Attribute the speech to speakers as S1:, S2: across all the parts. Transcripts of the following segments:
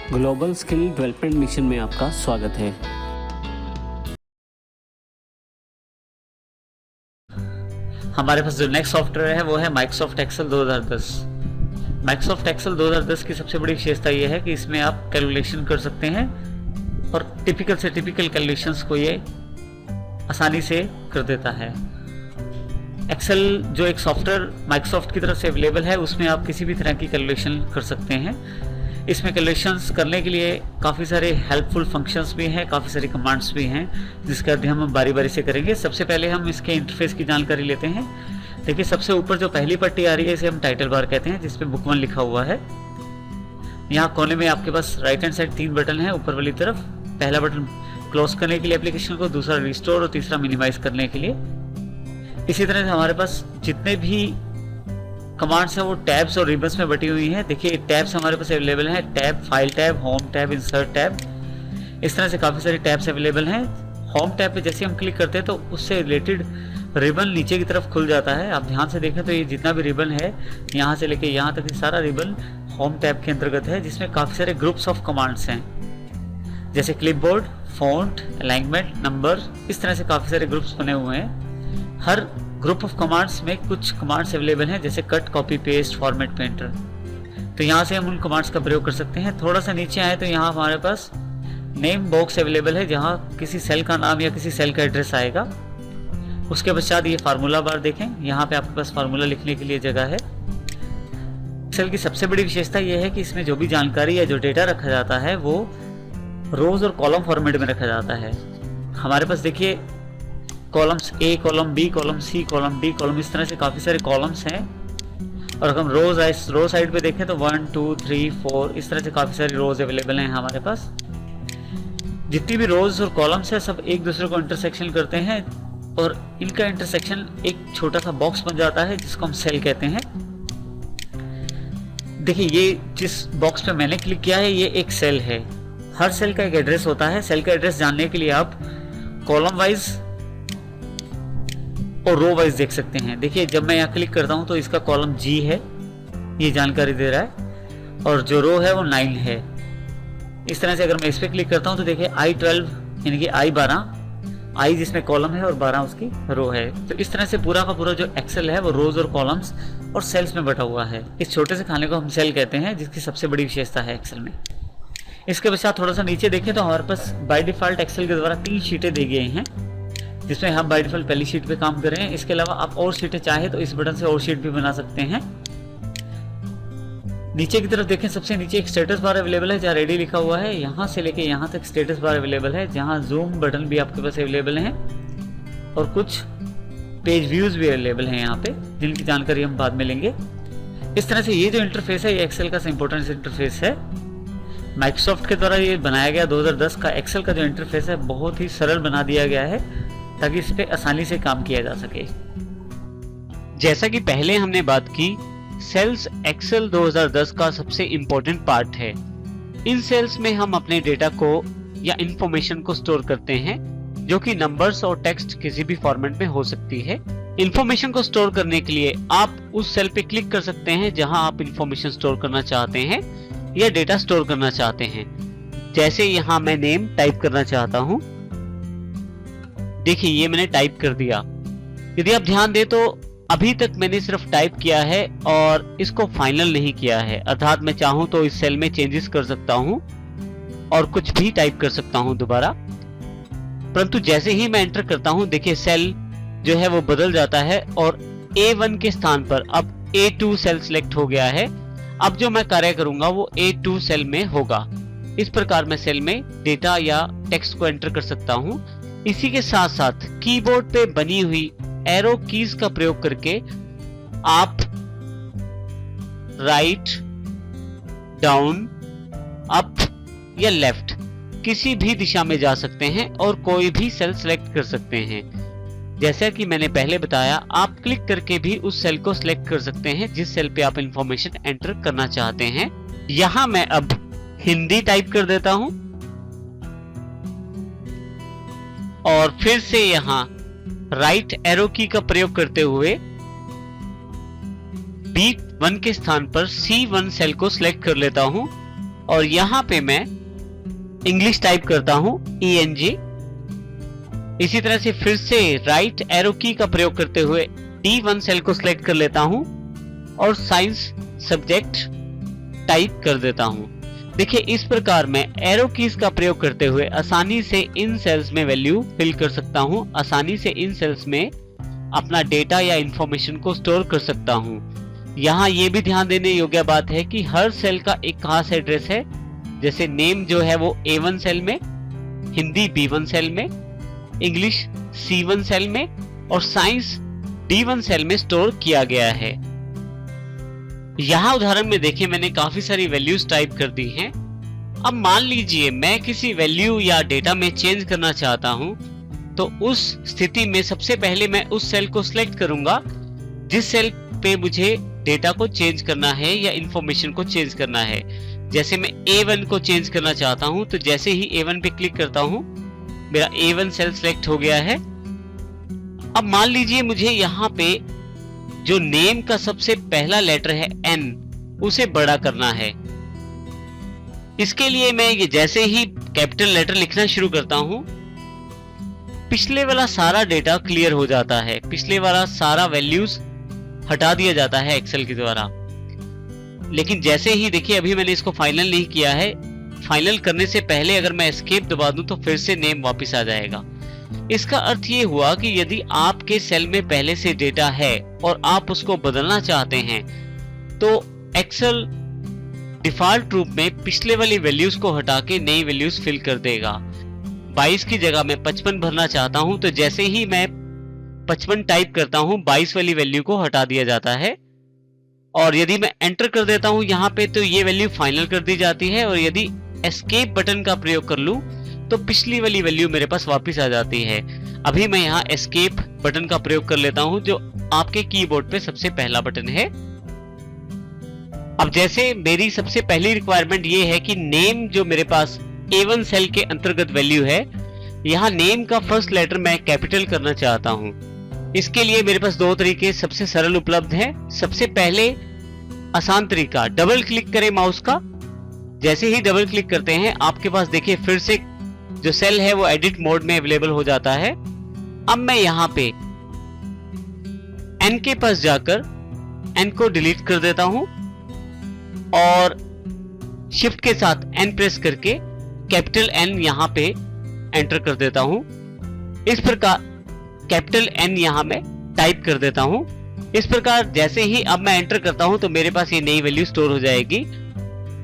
S1: Global skill development mission में आपका स्वागत है।
S2: हमारे पास जो नेक्स्ट सॉफ्टवेयर है वो है माइक्रोसॉफ्ट एक्सेल 2010। माइक्रोसॉफ्ट एक्सेल 2010 की सबसे बड़ी विशेषता ये है कि इसमें आप कैलकुलेशन कर सकते हैं और टिपिकल से टिपिकल कैलकुलेशंस को ये आसानी से कर देता है। एक्सेल जो एक सॉफ्टवेयर माइक्रोसॉफ्ट की तरफ से अवेलेबल है, उसमें आप किसी भी तरह की कैलकुलेशन कर सकते हैं। इसमें कैलकुलेशंस करने के लिए काफ़ी सारे हेल्पफुल फंक्शंस भी हैं, काफ़ी सारी कमांड्स भी हैं, जिसका अध्ययन हम बारी बारी से करेंगे। सबसे पहले हम इसके इंटरफेस की जानकारी लेते हैं। देखिए, सबसे ऊपर जो पहली पट्टी आ रही है इसे हम टाइटल बार कहते हैं, जिसपे बुक 1 लिखा हुआ है। यहाँ कोने में आपके पास राइट हैंड साइड 3 बटन है ऊपर वाली तरफ। पहला बटन क्लोज करने के लिए एप्लीकेशन को, दूसरा रिस्टोर और तीसरा मिनिमाइज करने के लिए। इसी तरह से हमारे पास जितने भी कमांड्स हैं वो टैब्स और रिबन्स में बटी हुई हैं। देखिए, टैब्स हमारे पास अवेलेबल हैं, tab, file tab, home tab, insert tab, इस तरह से काफ़ी सारे टैब्स अवेलेबल हैं। होम टैब पे जैसे हम क्लिक करते हैं तो उससे रिलेटेड रिबन नीचे की तरफ खुल जाता है। आप ध्यान से देखें तो ये जितना भी रिबन है यहाँ से लेके यहाँ तक सारा रिबन होम टैब के अंतर्गत है, जिसमें काफ़ी सारे ग्रुप्स ऑफ कमांड्स हैं, जैसे क्लिपबोर्ड, फॉन्ट, अलाइनमेंट, नंबर, इस तरह से काफ़ी सारे ग्रुप्स बने हुए हैं। हर ग्रुप ऑफ कमांड्स में कुछ कमांड्स अवेलेबल हैं, जैसे cut, copy, paste, format, painter. तो यहाँ से हम उन कमांड्स का प्रयोग कर सकते हैं। थोड़ा सा नीचे आए तो यहाँ हमारे पास नेम बॉक्स अवेलेबल है, जहाँ किसी सेल का नाम या किसी सेल का एड्रेस आएगा। उसके पश्चात ये फार्मूला बार देखें, यहाँ पे आपके पास फार्मूला लिखने के लिए जगह है। एक्सेल की सबसे बड़ी विशेषता यह है कि इसमें जो भी जानकारी या जो डेटा रखा जाता है वो रोज और कॉलम फॉर्मेट में रखा जाता है। हमारे पास देखिए columns A, column B, column C, column D, column, इस तरह से काफ़ी सारे कॉलम्स हैं। और अगर हम रो साइड पे देखें तो 1, 2, 3, 4, इस तरह से काफ़ी सारी रोज अवेलेबल हैं हमारे पास। जितनी भी रोज और कॉलम्स हैं सब एक दूसरे को इंटरसेक्शन करते हैं और इनका इंटरसेक्शन एक छोटा सा बॉक्स बन जाता है, जिसको हम सेल कहते हैं। देखिए, ये जिस बॉक्स पे मैंने क्लिक किया है ये एक सेल है। हर सेल का एक एड्रेस होता है। सेल का एड्रेस जानने के लिए आप कॉलम वाइज और रो वाइज देख सकते हैं। देखिए, जब मैं यहाँ क्लिक करता हूँ तो इसका कॉलम जी है, ये जानकारी दे रहा है, और जो रो है वो 9 है। इस तरह से अगर मैं इस पर क्लिक करता हूँ तो देखिए I12 यानी कि I12, I जिसमें कॉलम है और 12 उसकी रो है। तो इस तरह से पूरा का पूरा जो एक्सेल है वो रोज और कॉलम्स और सेल्स में बटा हुआ है। इस छोटे से खाने को हम सेल कहते हैं, जिसकी सबसे बड़ी विशेषता है एक्सेल में। इसके पश्चात थोड़ा सा नीचे देखें तो हमारे पास बाय डिफॉल्ट एक्सेल के द्वारा 3 शीटें दी गई हैं, जिसमें हम बाय डिफॉल्ट पहली शीट पे काम कर रहे हैं। इसके अलावा आप और शीटें चाहे तो इस बटन से और शीट भी बना सकते हैं। नीचे की तरफ देखें, सबसे नीचे एक स्टेटस बार अवेलेबल है जहाँ रेडी लिखा हुआ है। यहाँ से लेके यहाँ तक स्टेटस बार अवेलेबल है, जहाँ जूम बटन भी आपके पास अवेलेबल हैं और कुछ पेज व्यूज भी अवेलेबल हैं यहाँ पे, जिनकी जानकारी हम बाद में लेंगे। इस तरह से ये जो इंटरफेस है ये एक्सेल का इंपॉर्टेंट इंटरफेस है। माइक्रोसॉफ्ट के द्वारा ये बनाया गया 2010 का एक्सेल का जो इंटरफेस है बहुत ही सरल बना दिया गया है, ताकि इस पे आसानी से काम किया जा सके।
S3: जैसा कि पहले हमने बात की, सेल्स एक्सेल 2010 का सबसे इम्पोर्टेंट पार्ट है। इन सेल्स में हम अपने डेटा को या इंफॉर्मेशन को स्टोर करते हैं, जो कि नंबर्स और टेक्स्ट किसी भी फॉर्मेट में हो सकती है। इंफॉर्मेशन को स्टोर करने के लिए आप उस सेल पे क्लिक कर सकते हैं जहां आप इंफॉर्मेशन स्टोर करना चाहते हैं या डेटा स्टोर करना चाहते हैं। जैसे यहाँ मैं नेम टाइप करना चाहता हूँ। देखिए, ये मैंने टाइप कर दिया। यदि आप ध्यान दें तो अभी तक मैंने सिर्फ टाइप किया है और इसको फाइनल नहीं किया है, अर्थात मैं चाहूं तो इस सेल में चेंजेस कर सकता हूं और कुछ भी टाइप कर सकता हूं दोबारा। परंतु जैसे ही मैं एंटर करता हूं, देखिए सेल जो है वो बदल जाता है और A1 के स्थान पर अब A2 सेल सिलेक्ट हो गया है। अब जो मैं कार्य करूंगा वो A2 सेल में होगा। इस प्रकार मैं सेल में डेटा या टेक्स्ट को एंटर कर सकता हूं। इसी के साथ साथ कीबोर्ड पे बनी हुई एरो कीज का प्रयोग करके आप राइट, डाउन, अप या लेफ्ट किसी भी दिशा में जा सकते हैं और कोई भी सेल सिलेक्ट कर सकते हैं। जैसा कि मैंने पहले बताया, आप क्लिक करके भी उस सेल को सिलेक्ट कर सकते हैं जिस सेल पे आप इंफॉर्मेशन एंटर करना चाहते हैं। यहां मैं अब हिंदी टाइप कर देता हूं और फिर से यहां राइट एरो की का प्रयोग करते हुए B1 के स्थान पर C1 सेल को सिलेक्ट कर लेता हूं और यहाँ पे मैं इंग्लिश टाइप करता हूं ENG। इसी तरह से फिर से राइट एरो की का प्रयोग करते हुए D1 सेल को सिलेक्ट कर लेता हूं और साइंस सब्जेक्ट टाइप कर देता हूं। देखिए इस प्रकार मैं एरो कीज का प्रयोग करते हुए आसानी से इन सेल्स में वैल्यू फिल कर सकता हूं, आसानी से इन सेल्स में अपना डेटा या इंफॉर्मेशन को स्टोर कर सकता हूं। यहाँ ये भी ध्यान देने योग्य बात है कि हर सेल का एक खास एड्रेस है। जैसे नेम जो है वो A1 सेल में, हिंदी B1 सेल में, इंग्लिश C1 सेल में और साइंस D1 सेल में स्टोर किया गया है। यहाँ उदाहरण में देखिए मैंने काफी सारी वैल्यूज टाइप कर दी हैं। अब मान लीजिए मैं किसी वैल्यू या डेटा में चेंज करना चाहता हूं, तो उस स्थिति में सबसे पहले मैं उस सेल को सिलेक्ट करूंगा जिस सेल पे मुझे डेटा को चेंज करना है या इंफॉर्मेशन को चेंज करना है। जैसे मैं A1 को चेंज करना चाहता हूं, तो जैसे ही A1 पे क्लिक करता हूं मेरा A1 सेल सिलेक्ट हो गया है। अब मान लीजिए मुझे यहाँ पे जो नेम का सबसे पहला लेटर है N, उसे बड़ा करना है। इसके लिए मैं ये जैसे ही कैपिटल लेटर लिखना शुरू करता हूं, पिछले वाला सारा डेटा क्लियर हो जाता है, पिछले वाला सारा वैल्यूज हटा दिया जाता है एक्सेल के द्वारा। लेकिन जैसे ही देखिए अभी मैंने इसको फाइनल नहीं किया है, फाइनल करने से पहले अगर मैं एस्केप दबा दूं तो फिर से नेम वापस आ जाएगा। इसका अर्थ ये हुआ कि यदि आपके सेल में पहले से डेटा है और आप उसको बदलना चाहते हैं तो एक्सेल डिफॉल्ट रूप में पिछले वाली वैल्यूज को हटा के नई वैल्यूज फिल कर देगा। 22 की जगह मैं 55 भरना चाहता हूं, तो जैसे ही मैं 55 टाइप करता हूं 22 वाली वैल्यू को हटा दिया जाता है। और यदि मैं एंटर कर देता हूं यहाँ पे तो ये वैल्यू फाइनल कर दी जाती है। और यदि एस्केप बटन का प्रयोग कर लूं तो पिछली वाली वैल्यू मेरे पास वापस आ जाती है। अभी मैं यहाँ एस्केप बटन का प्रयोग कर लेता हूं जो आपके कीबोर्ड पे सबसे पहला बटन है। अब जैसे मेरी सबसे पहली रिक्वायरमेंट ये है कि नेम जो मेरे पास A1 सेल के अंतर्गत वैल्यू है, यहाँ नेम का फर्स्ट लेटर मैं कैपिटल करना चाहता हूं। इसके लिए मेरे पास दो तरीके सबसे सरल उपलब्ध हैं। सबसे पहले आसान तरीका, डबल क्लिक करें माउस का। जैसे ही डबल क्लिक करते हैं आपके पास देखिए फिर से जो सेल है वो एडिट मोड में अवेलेबल हो जाता है। अब मैं यहाँ पे N के पास जाकर N को डिलीट कर देता हूं और शिफ्ट के साथ N प्रेस करके कैपिटल N यहाँ पे एंटर कर देता हूं। इस प्रकार कैपिटल N यहाँ मैं टाइप कर देता हूं। इस प्रकार जैसे ही अब मैं एंटर करता हूं तो मेरे पास ये नई वैल्यू स्टोर हो जाएगी।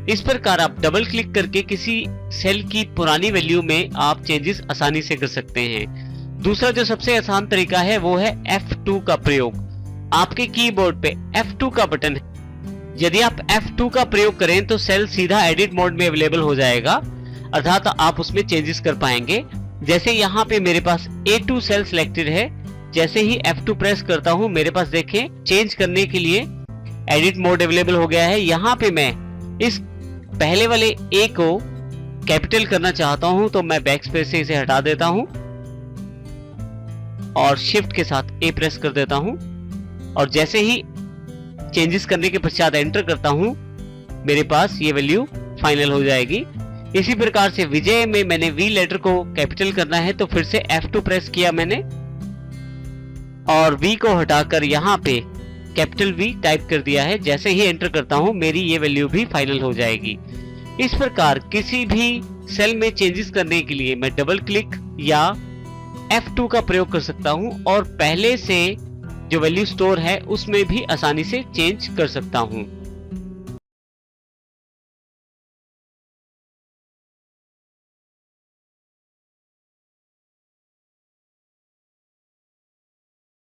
S3: इस प्रकार आप डबल क्लिक करके किसी सेल की पुरानी वैल्यू में आप चेंजेस आसानी से कर सकते हैं। दूसरा जो सबसे आसान तरीका है वो है F2 का प्रयोग। आपके कीबोर्ड पे F2 का बटन है। यदि आप F2 का प्रयोग करें तो सेल सीधा एडिट मोड में अवेलेबल हो जाएगा, अर्थात आप उसमें चेंजेस कर पाएंगे। जैसे यहाँ पे मेरे पास A2 सेल सिलेक्टेड है, जैसे ही F2 प्रेस करता हूँ मेरे पास देखें चेंज करने के लिए एडिट मोड अवेलेबल हो गया है। यहाँ पे मैं इस पहले वाले A को कैपिटल करना चाहता हूं तो मैं बैक स्पेस से इसे हटा देता हूं और शिफ्ट के साथ A प्रेस कर देता हूं और जैसे ही चेंजेस करने के पश्चात एंटर करता हूं मेरे पास ये वैल्यू फाइनल हो जाएगी। इसी प्रकार से विजय में मैंने V लेटर को कैपिटल करना है तो फिर से F2 प्रेस किया मैंने और V को हटाकर यहाँ पे कैपिटल V टाइप कर दिया है। जैसे ही एंटर करता हूं मेरी ये वैल्यू भी फाइनल हो जाएगी। इस प्रकार किसी भी सेल में चेंजेस करने के लिए मैं डबल क्लिक या F2 का प्रयोग कर सकता हूं और पहले से जो वैल्यू स्टोर है उसमें भी आसानी से चेंज कर सकता हूं।